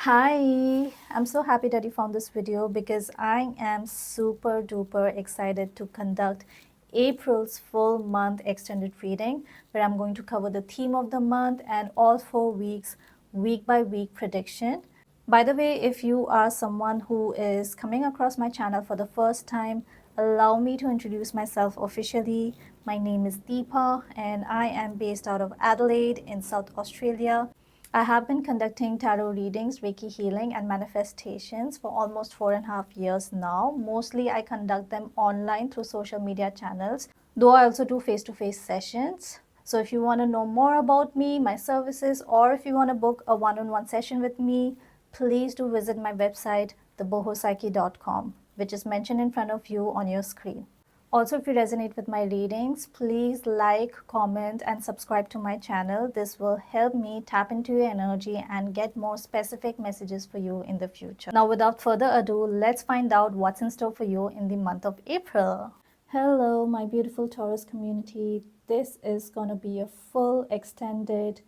Hi, I'm so happy that you found this video because I am super duper excited to conduct April's full month extended reading, where I'm going to cover the theme of the month and all 4 weeks, week by week prediction. By the way, if you are someone who is coming across my channel for the first time, allow me to introduce myself officially. My name is Deepa and I am based out of Adelaide in South Australia. I have been conducting tarot readings, Reiki healing, and manifestations for almost 4.5 years now. Mostly, I conduct them online through social media channels, though I also do face-to-face sessions. So if you want to know more about me, my services, or if you want to book a one-on-one session with me, please do visit my website, thebohopsyche.com, which is mentioned in front of you on your screen. Also, if you resonate with my readings, please like, comment, and subscribe to my channel. This will help me tap into your energy and get more specific messages for you in the future. Now, without further ado, let's find out what's in store for you in the month of April. Hello, my beautiful Taurus community. This is going to be a full extended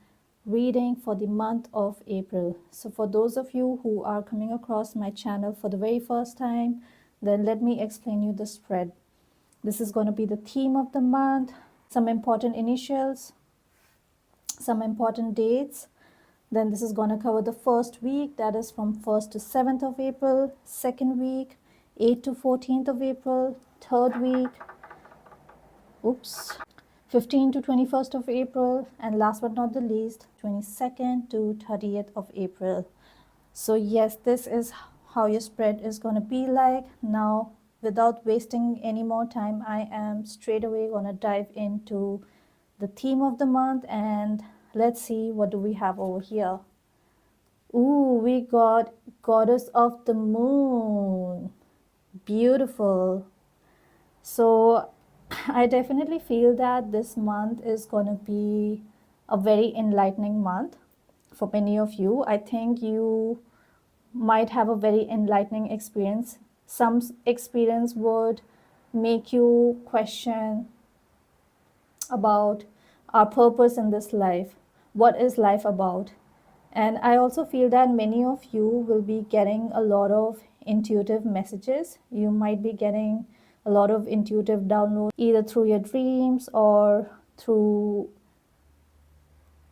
reading for the month of April. So for those of you who are coming across my channel for the very first time, then let me explain you the spread. This is going to be the theme of the month, some important initials, some important dates. Then this is going to cover the first week, that is from 1st to 7th of April, second week, 8th to 14th of April, third week, 15th to 21st of April, and last but not the least, 22nd to 30th of April. So yes, this is how your spread is going to be like. Now, without wasting any more time, I am straight away going to dive into the theme of the month, and let's see what do we have over here. Ooh, we got Goddess of the Moon. Beautiful. So I definitely feel that this month is going to be a very enlightening month for many of you. I think you might have a very enlightening experience. Some experience would make you question about our purpose in this life. What is life about? And I also feel that many of you will be getting a lot of intuitive messages. You might be getting a lot of intuitive downloads either through your dreams or through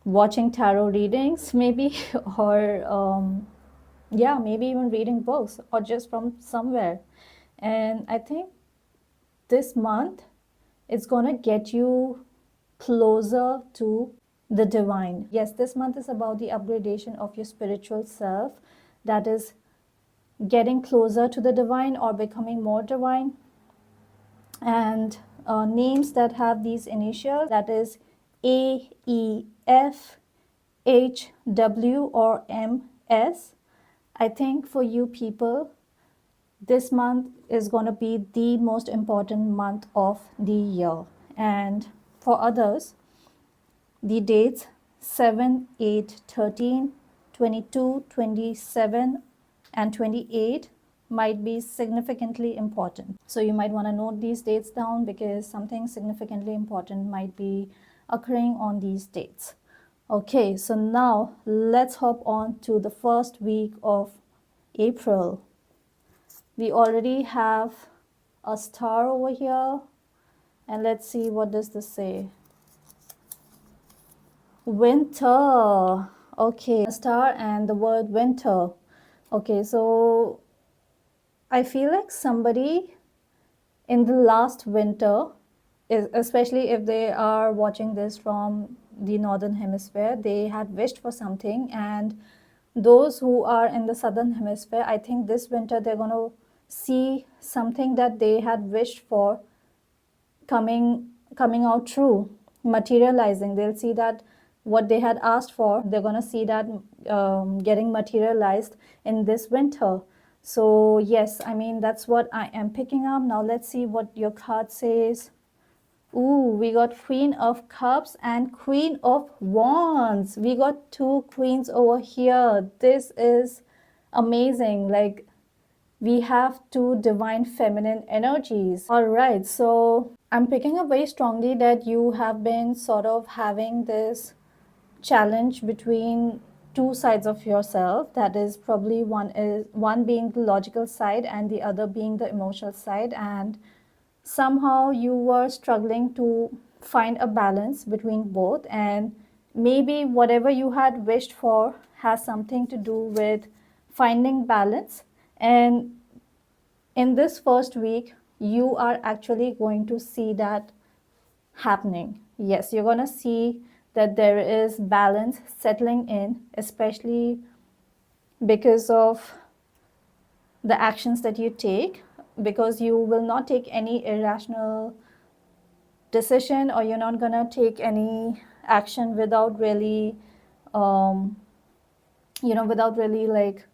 watching tarot readings maybe or yeah, maybe even reading books or just from somewhere. And I think this month it's going to get you closer to the divine. Yes, this month is about the upgradation of your spiritual self, that is getting closer to the divine or becoming more divine. And names that have these initials, that is A, E, F, H, W, or M, S. I think for you people, this month is going to be the most important month of the year. And for others, the dates 7, 8, 13, 22, 27, and 28 might be significantly important. So you might want to note these dates down because something significantly important might be occurring on these dates. Okay, so now let's hop on to the first week of April. We already have a star over here, and let's see, what does this say? Winter. Okay, a star and the word winter. Okay, so I feel like somebody in the last winter, especially if they are watching this from the northern hemisphere, they had wished for something. And those who are in the southern hemisphere, I think this winter they're going to see something that they had wished for coming out true, materializing. They'll see that what they had asked for, they're going to see that getting materialized in this winter. So yes, I mean, that's what I am picking up. Now let's see what your card says. Ooh, we got Queen of Cups and Queen of Wands. We got two queens over here. This is amazing. Like, we have two divine feminine energies. All right, so I'm picking up very strongly that you have been sort of having this challenge between two sides of yourself. That is probably one being the logical side and the other being the emotional side, and somehow you were struggling to find a balance between both, and maybe whatever you had wished for has something to do with finding balance. And in this first week you are actually going to see that happening. Yes, you're going to see that there is balance settling in, especially because of the actions that you take, because you will not take any irrational decision, or you're not going to take any action without really without really like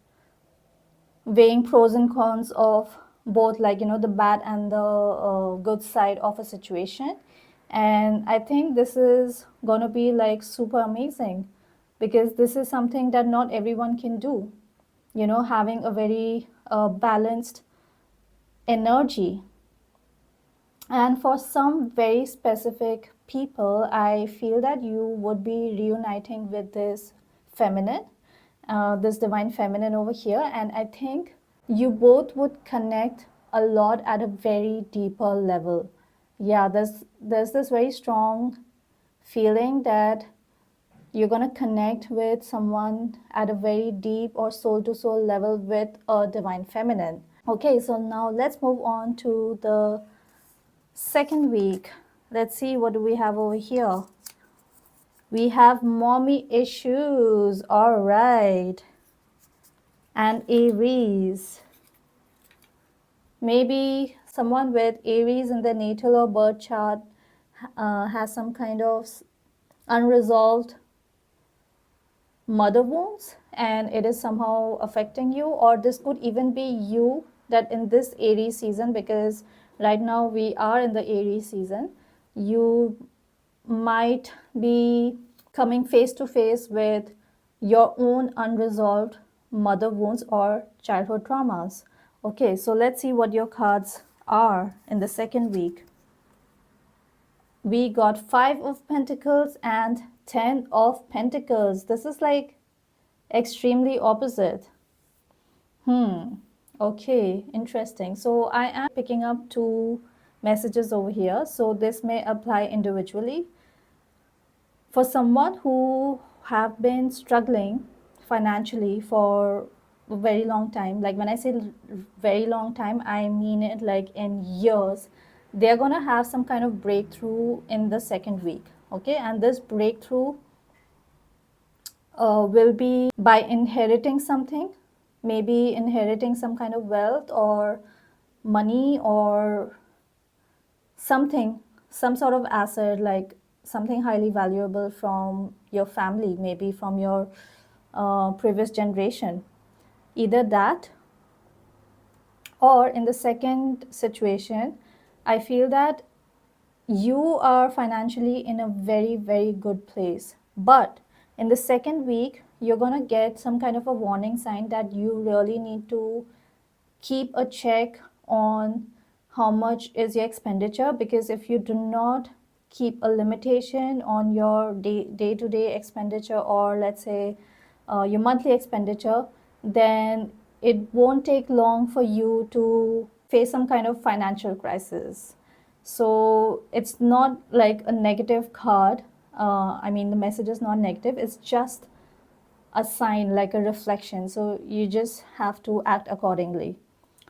weighing pros and cons of both, like the bad and the good side of a situation. And I think this is going to be like super amazing, because this is something that not everyone can do, having a very balanced energy. And for some very specific people, I feel that you would be reuniting with this feminine, this divine feminine over here. And I think you both would connect a lot at a very deeper level. Yeah, there's this very strong feeling that you're going to connect with someone at a very deep or soul to soul level with a divine feminine. Okay, so now let's move on to the second week. Let's see, what do we have over here? We have mommy issues. All right. And Aries. Maybe someone with Aries in their natal or birth chart has some kind of unresolved mother wounds, and it is somehow affecting you. Or this could even be you, that in this Aries season, because right now we are in the Aries season, you might be coming face to face with your own unresolved mother wounds or childhood traumas. Okay, so let's see what your cards are in the second week. We got 5 of Pentacles and 10 of Pentacles. This is like extremely opposite. Okay, interesting. So I am picking up 2 messages over here. So this may apply individually. For someone who have been struggling financially for a very long time, like when I say very long time, I mean it like in years, they're going to have some kind of breakthrough in the second week. Okay, and this breakthrough will be by inheriting something, maybe inheriting some kind of wealth or money or something, some sort of asset, like something highly valuable from your family, maybe from your previous generation. Either that, or in the second situation, I feel that you are financially in a very, very good place. But in the second week, you're going to get some kind of a warning sign that you really need to keep a check on how much is your expenditure, because if you do not keep a limitation on your day-to-day expenditure, or let's say your monthly expenditure, then it won't take long for you to face some kind of financial crisis. So it's not like a negative card. I mean, the message is not negative, it's just a sign, like a reflection. So you just have to act accordingly.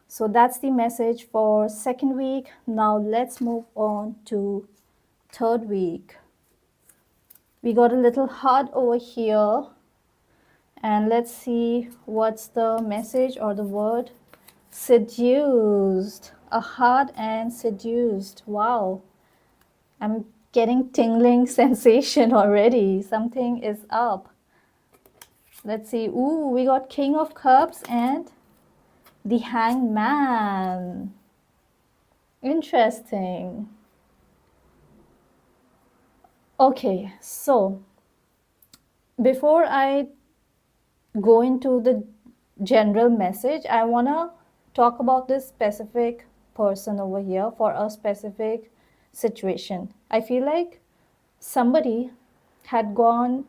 So that's the message for second week. Now let's move on to third week. We got a little heart over here, and let's see what's the message or the word. Seduced. A heart and seduced. Wow, I'm getting tingling sensation already. Something is up. Let's see. Ooh, we got King of Cups and the Hanged Man. Interesting. Okay, so before I go into the general message, I want to talk about this specific person over here for a specific situation. I feel like somebody had gone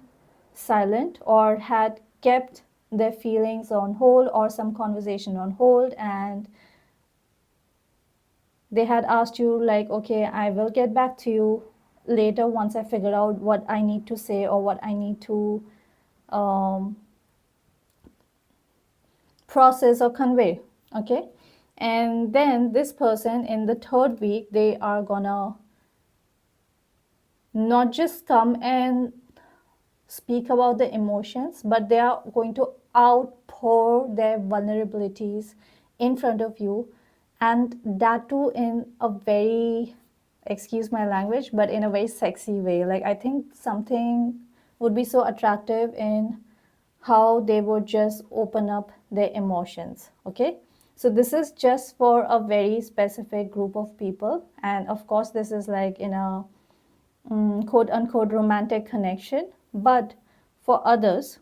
silent or had kept their feelings on hold or some conversation on hold, and they had asked you like, okay, I will get back to you later once I figure out what I need to say or what I need to um, process or convey. Okay, and then this person in the third week, they are gonna not just come and speak about the emotions, but they are going to outpour their vulnerabilities in front of you, and that too in a very, excuse my language, but in a very sexy way. Like, I think something would be so attractive in how they would just open up their emotions. Okay, so this is just for a very specific group of people, and of course this is like in a quote unquote romantic connection. But for others,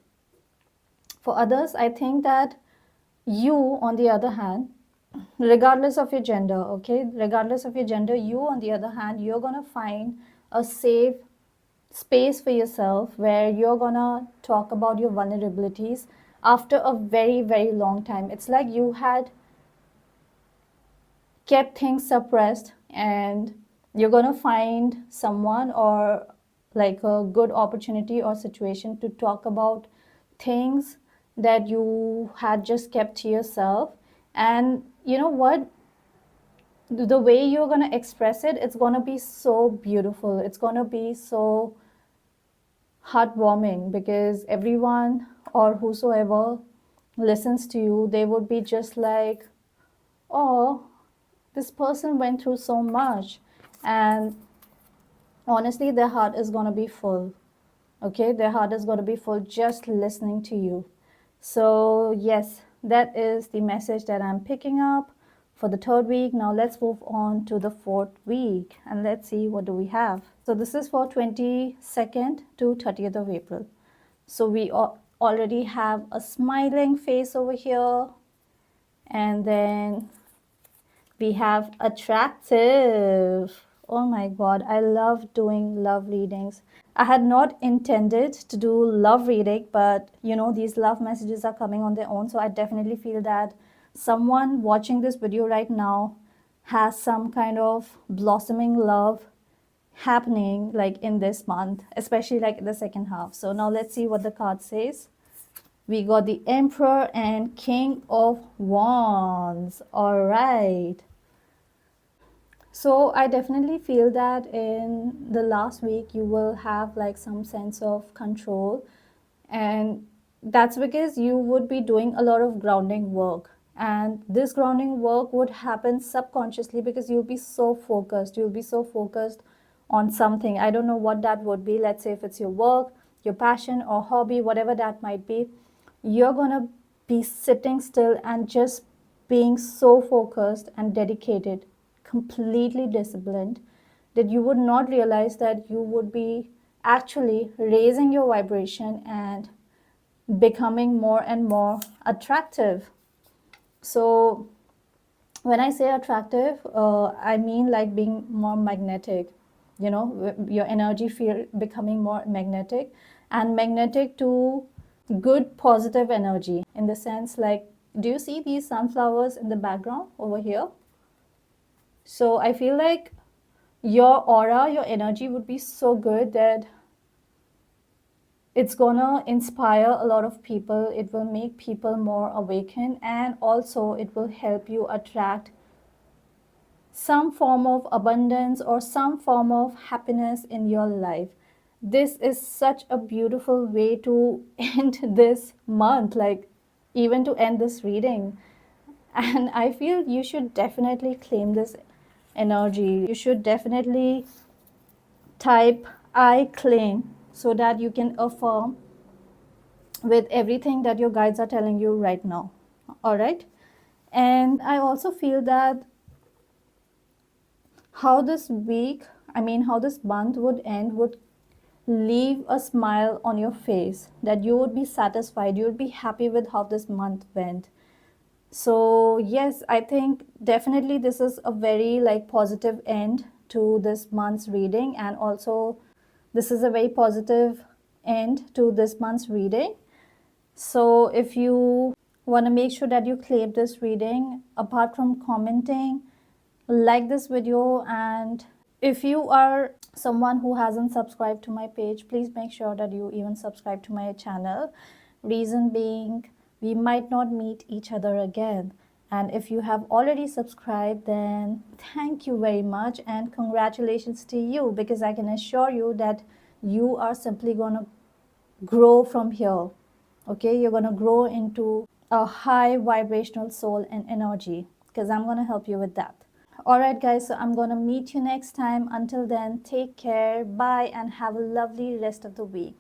I think that you, on the other hand, regardless of your gender, okay, regardless of your gender, you, on the other hand, you're gonna find a safe space for yourself where you're gonna talk about your vulnerabilities after a very, very long time. It's like you had kept things suppressed, and you're going to find someone or like a good opportunity or situation to talk about things that you had just kept to yourself. And you know what, the way you're going to express it, it's going to be so beautiful, it's going to be so heartwarming, because everyone or whosoever listens to you, they would be just like, oh, this person went through so much, and honestly their heart is going to be full. Okay, their heart is going to be full just listening to you. So yes, that is the message that I'm picking up for the third week. Now let's move on to the fourth week, and let's see what do we have. So this is for 22nd to 30th of April. So we already have a smiling face over here, and then we have attractive. Oh my god, I love doing love readings. I had not intended to do love reading, but you know, these love messages are coming on their own. So I definitely feel that someone watching this video right now has some kind of blossoming love happening like in this month, especially like the second half. So now let's see what the card says. We got the Emperor and King of Wands. All right. So I definitely feel that in the last week you will have like some sense of control, and that's because you would be doing a lot of grounding work, and this grounding work would happen subconsciously because you'll be so focused. You'll be so focused on something. I don't know what that would be. Let's say if it's your work, your passion or hobby, whatever that might be, you're gonna be sitting still and just being so focused and dedicated, completely disciplined, that you would not realize that you would be actually raising your vibration and becoming more and more attractive. So when I say attractive, I mean like being more magnetic, you know, your energy field becoming more magnetic, and magnetic to good positive energy, in the sense like, do you see these sunflowers in the background over here? So I feel like your aura, your energy would be so good that it's gonna inspire a lot of people. It will make people more awakened, and also it will help you attract some form of abundance or some form of happiness in your life. This is such a beautiful way to end this month, like even to end this reading. And I feel you should definitely claim this energy. You should definitely type I claim, so that you can affirm with everything that your guides are telling you right now. All right. And I also feel that how this week, I mean, how this month would end would leave a smile on your face, that you would be satisfied, you would be happy with how this month went. So yes, I think definitely this is a very like positive end to this month's reading, and also this is a very positive end to this month's reading. So if you want to make sure that you claim this reading, apart from commenting, like this video, and if you are someone who hasn't subscribed to my page, please make sure that you even subscribe to my channel. Reason being, we might not meet each other again. And if you have already subscribed, then thank you very much and congratulations to you, because I can assure you that you are simply going to grow from here. Okay, you're going to grow into a high vibrational soul and energy, because I'm going to help you with that. All right, guys, so I'm going to meet you next time. Until then, take care, bye, and have a lovely rest of the week.